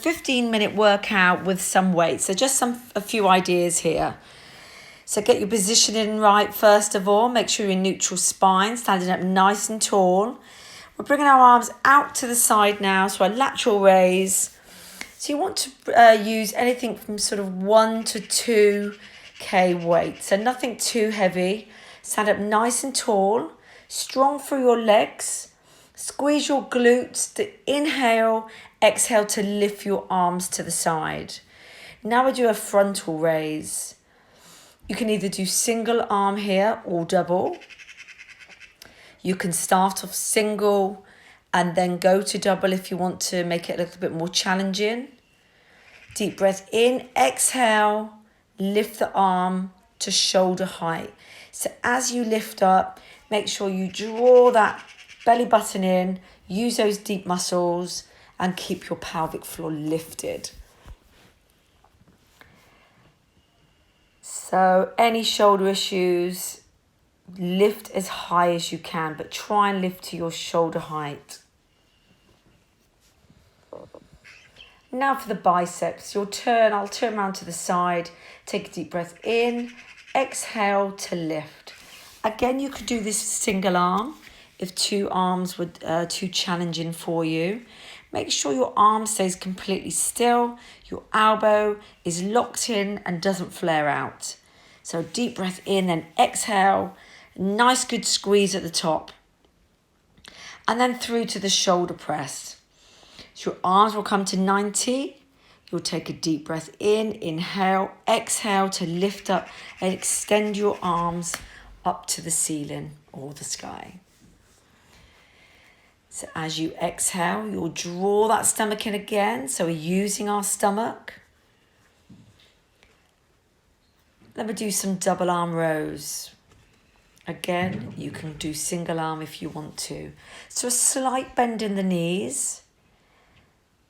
15-minute workout with some weights. So just a few ideas here. So get your positioning right first of all. Make sure you're in neutral spine, standing up nice and tall. We're bringing our arms out to the side now, so a lateral raise. So you want to use anything from sort of 1 to 2 kg weight. So nothing too heavy. Stand up nice and tall, strong through your legs. Squeeze your glutes to inhale, exhale to lift your arms to the side. Now we do a frontal raise. You can either do single arm here or double. You can start off single and then go to double if you want to make it a little bit more challenging. Deep breath in, exhale, lift the arm to shoulder height. So as you lift up, make sure you draw that belly button in, use those deep muscles and keep your pelvic floor lifted. So any shoulder issues, lift as high as you can, but try and lift to your shoulder height. Now for the biceps, I'll turn around to the side, take a deep breath in, exhale to lift. Again, you could do this single arm if two arms were too challenging for you. Make sure your arm stays completely still, your elbow is locked in and doesn't flare out. So deep breath in and exhale, nice good squeeze at the top. And then through to the shoulder press. So your arms will come to 90. You'll take a deep breath in, inhale, exhale to lift up and extend your arms up to the ceiling or the sky. So as you exhale, you'll draw that stomach in again. So we're using our stomach. Then we do some double arm rows. Again, you can do single arm if you want to. So a slight bend in the knees.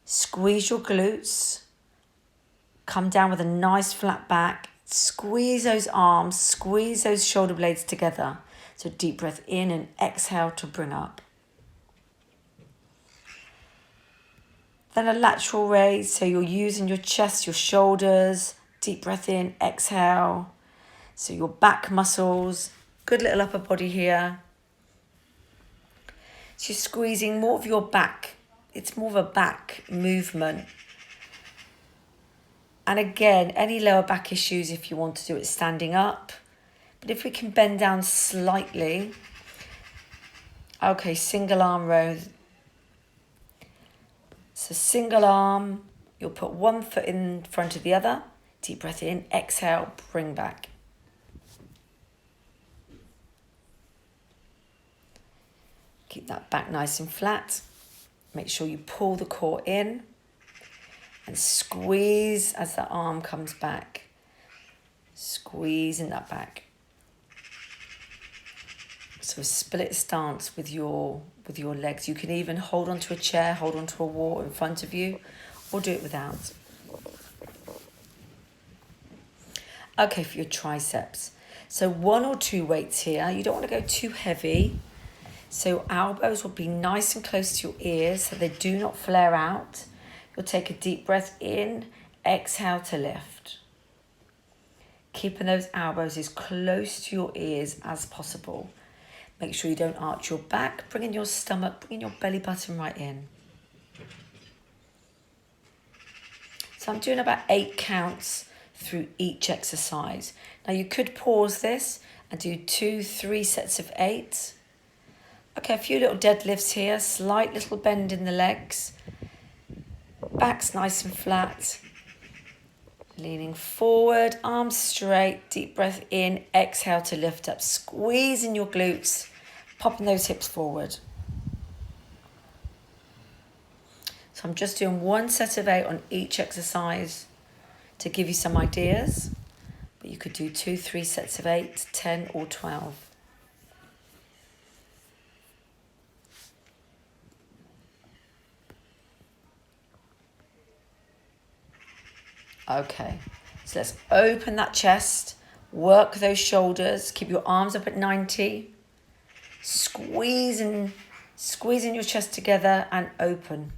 Squeeze your glutes. Come down with a nice flat back. Squeeze those arms, squeeze those shoulder blades together. So deep breath in and exhale to bring up. Then a lateral raise, so you're using your chest, your shoulders. Deep breath in, exhale. So your back muscles, good little upper body here. So you're squeezing more of your back. It's more of a back movement. And again, any lower back issues if you want to do it standing up. But if we can bend down slightly. Okay, single arm row. So single arm, you'll put one foot in front of the other. Deep breath in, exhale, bring back. Keep that back nice and flat. Make sure you pull the core in and squeeze as the arm comes back. Squeezing that back. So a split stance with your legs. You can even hold onto a chair, hold onto a wall in front of you, or do it without. Okay, for your triceps. So 1 or 2 weights here. You don't want to go too heavy. So elbows will be nice and close to your ears so they do not flare out. You'll take a deep breath in, exhale to lift. Keeping those elbows as close to your ears as possible. Make sure you don't arch your back, bring in your stomach, bring in your belly button right in. So I'm doing about 8 counts through each exercise. Now you could pause this and do 2-3 sets of 8. Okay, a few little deadlifts here, slight little bend in the legs. Back's nice and flat. Leaning forward, arms straight, deep breath in, exhale to lift up. Squeezing your glutes, popping those hips forward. So I'm just doing 1 set of 8 on each exercise to give you some ideas. But you could do 2-3 sets of 8, 10 or 12. Okay, so let's open that chest, work those shoulders, keep your arms up at 90, squeezing your chest together and open.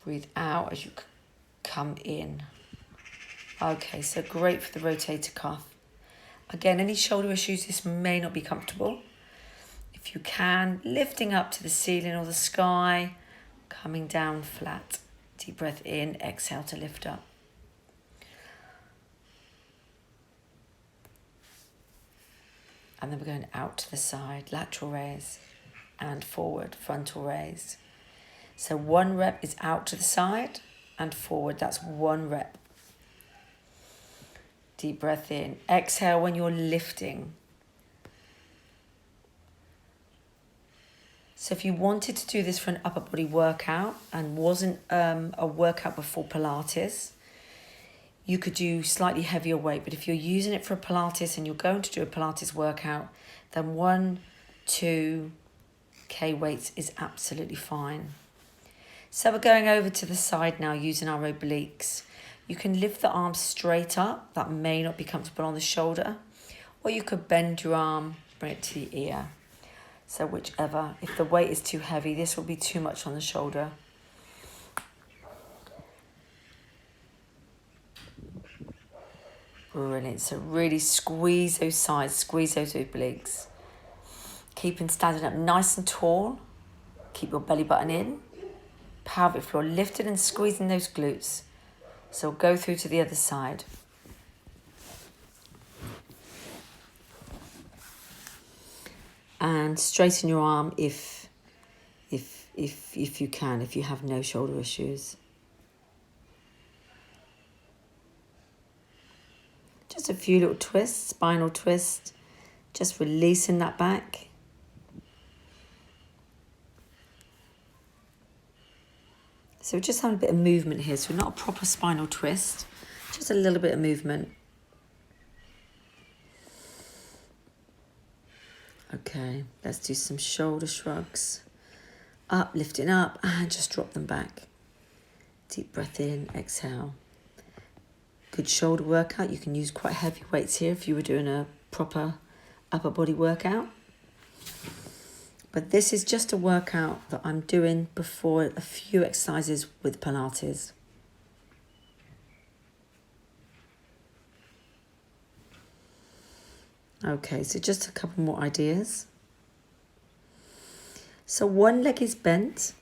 Breathe out as you come in. Okay, so great for the rotator cuff. Again, any shoulder issues, this may not be comfortable. If you can, lifting up to the ceiling or the sky, coming down flat. Deep breath in, exhale to lift up. And then we're going out to the side, lateral raise, and forward, frontal raise. So 1 rep is out to the side and forward, that's 1 rep. Deep breath in, exhale when you're lifting. So if you wanted to do this for an upper body workout and wasn't a workout before Pilates, you could do slightly heavier weight. But if you're using it for a Pilates and you're going to do a Pilates workout, then 1-2 K weights is absolutely fine. So we're going over to the side now using our obliques. You can lift the arm straight up. That may not be comfortable on the shoulder. Or you could bend your arm, bring it to the ear. So whichever. If the weight is too heavy, this will be too much on the shoulder. Brilliant. So really squeeze those sides, squeeze those obliques. Keeping standing up nice and tall. Keep your belly button in. Pelvic floor lifted and squeezing those glutes. So go through to the other side. And straighten your arm if you can, if you have no shoulder issues. Just a few little twists, spinal twist, just releasing that back. So we're just having a bit of movement here, so not a proper spinal twist, just a little bit of movement. Okay, let's do some shoulder shrugs. Up, lifting up, and just drop them back. Deep breath in, exhale. Good shoulder workout. You can use quite heavy weights here if you were doing a proper upper body workout. But this is just a workout that I'm doing before a few exercises with Pilates. Okay, so just a couple more ideas. So 1 leg is bent.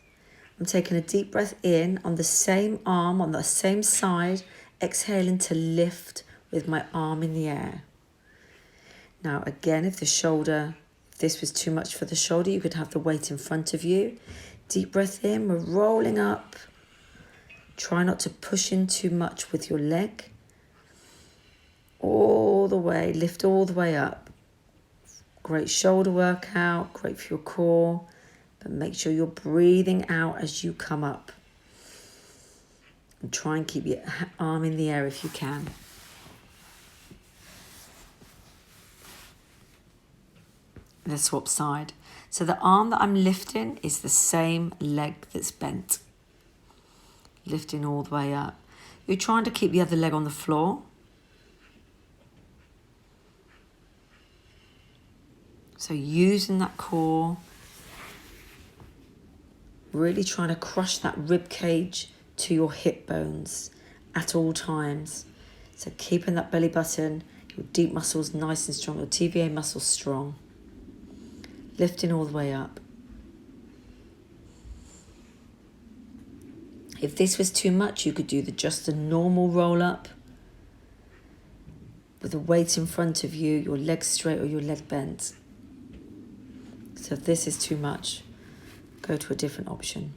I'm taking a deep breath in on the same arm, on the same side, exhaling to lift with my arm in the air. Now again, if this was too much for the shoulder, you could have the weight in front of you. Deep breath in, we're rolling up. Try not to push in too much with your leg. All the way, lift all the way up. Great shoulder workout, great for your core, but make sure you're breathing out as you come up. And try and keep your arm in the air if you can. Let's swap side. So the arm that I'm lifting is the same leg that's bent. Lifting all the way up. You're trying to keep the other leg on the floor. So using that core, really trying to crush that rib cage to your hip bones at all times. So keeping that belly button, your deep muscles nice and strong, your TVA muscles strong. Lifting all the way up. If this was too much, you could do just a normal roll up with the weight in front of you, your legs straight or your leg bent. So if this is too much, go to a different option.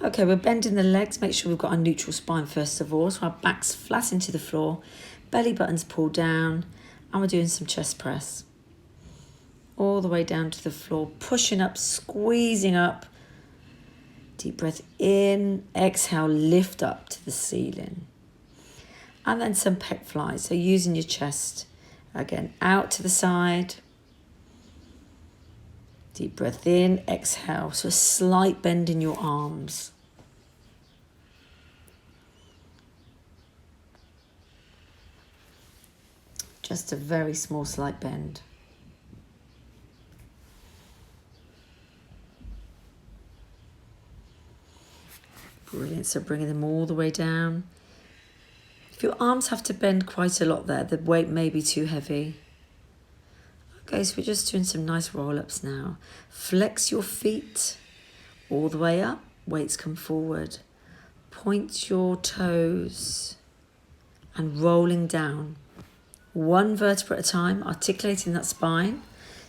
Okay, we're bending the legs. Make sure we've got a neutral spine first of all. So our back's flat into the floor, belly button's pulled down, and we're doing some chest press. All the way down to the floor, pushing up, squeezing up. Deep breath in, exhale, lift up to the ceiling. And then some pec flies, so using your chest. Again, out to the side. Deep breath in, exhale. So a slight bend in your arms. Just a very small slight bend. Brilliant. So bringing them all the way down. If your arms have to bend quite a lot there, the weight may be too heavy. Okay, so we're just doing some nice roll-ups now. Flex your feet all the way up. Weights come forward. Point your toes and rolling down. One vertebra at a time, articulating that spine.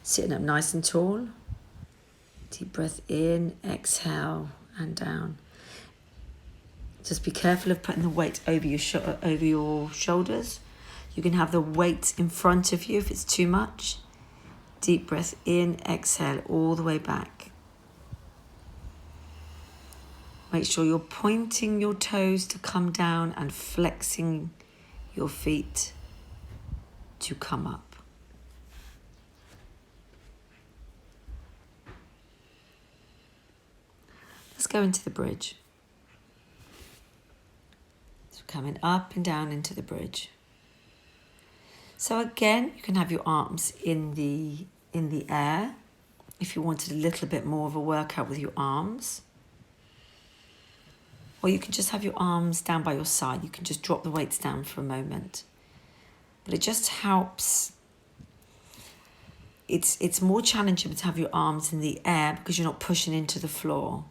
Sitting up nice and tall. Deep breath in, exhale, and down. Just be careful of putting the weight over your shoulders. You can have the weight in front of you if it's too much. Deep breath in, exhale, all the way back. Make sure you're pointing your toes to come down and flexing your feet to come up. Let's go into the bridge. So coming up and down into the bridge. So again, you can have your arms in the air if you wanted a little bit more of a workout with your arms. Or you can just have your arms down by your side. You can just drop the weights down for a moment. But it just helps. It's more challenging to have your arms in the air because you're not pushing into the floor.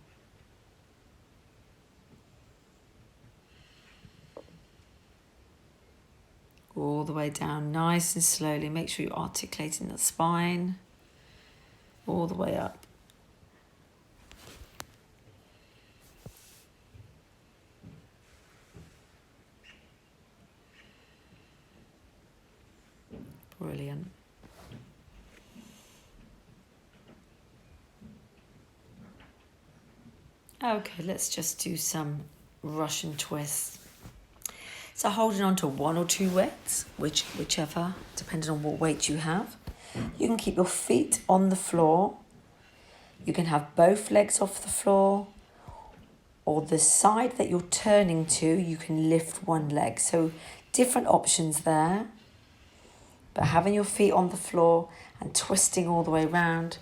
All the way down, nice and slowly. Make sure you're articulating the spine. All the way up. Brilliant. Okay, let's just do some Russian twists. So holding on to one or two weights, whichever, depending on what weight you have. You can keep your feet on the floor. You can have both legs off the floor. Or the side that you're turning to, you can lift one leg. So different options there. But having your feet on the floor and twisting all the way around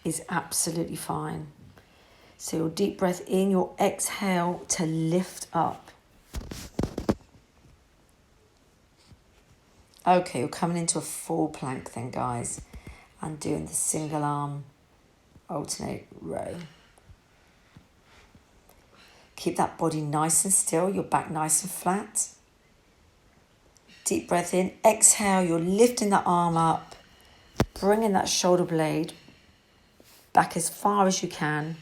is absolutely fine. So your deep breath in, your exhale to lift up. Okay, you're coming into a full plank then, guys, and doing the single arm alternate row. Keep that body nice and still, your back nice and flat. Deep breath in, exhale, you're lifting that arm up, bringing that shoulder blade back as far as you can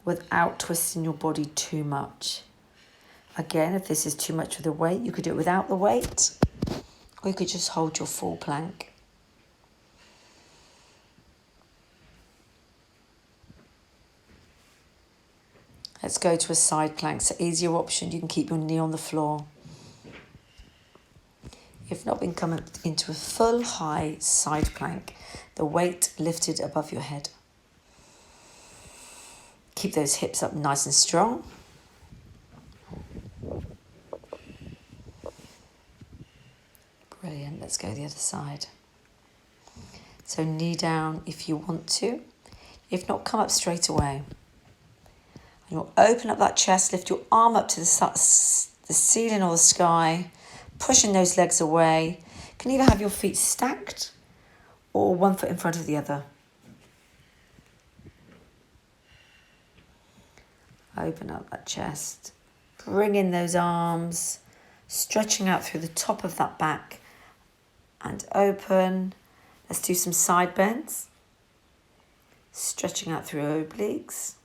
without twisting your body too much. Again, if this is too much with the weight, you could do it without the weight, or you could just hold your full plank. Let's go to a side plank. So easier option, you can keep your knee on the floor. If not, we can come into a full high side plank, the weight lifted above your head. Keep those hips up nice and strong. Brilliant, let's go the other side. So knee down if you want to. If not, come up straight away. And you'll open up that chest, lift your arm up to the ceiling or the sky, pushing those legs away. You can either have your feet stacked or one foot in front of the other. Open up that chest. Bring in those arms, stretching out through the top of that back and open. Let's do some side bends. Stretching out through obliques.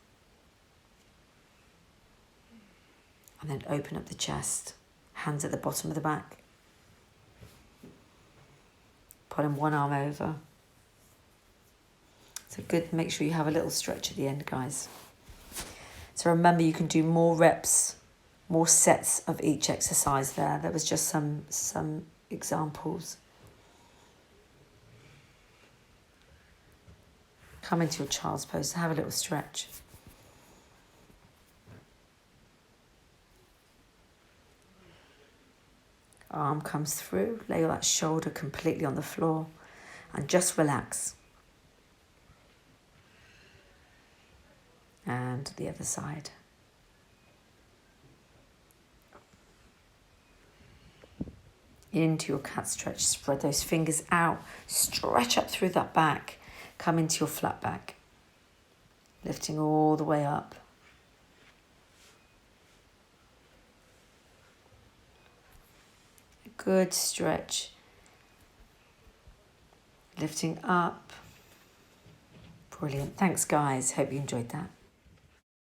And then open up the chest. Hands at the bottom of the back. Putting one arm over. So good, make sure you have a little stretch at the end, guys. So remember, you can do more reps, more sets of each exercise there. That was just some examples. Come into your child's pose, have a little stretch. Arm comes through, lay that shoulder completely on the floor and just relax. And the other side. Into your cat stretch. Spread those fingers out. Stretch up through that back. Come into your flat back. Lifting all the way up. Good stretch. Lifting up. Brilliant. Thanks, guys. Hope you enjoyed that.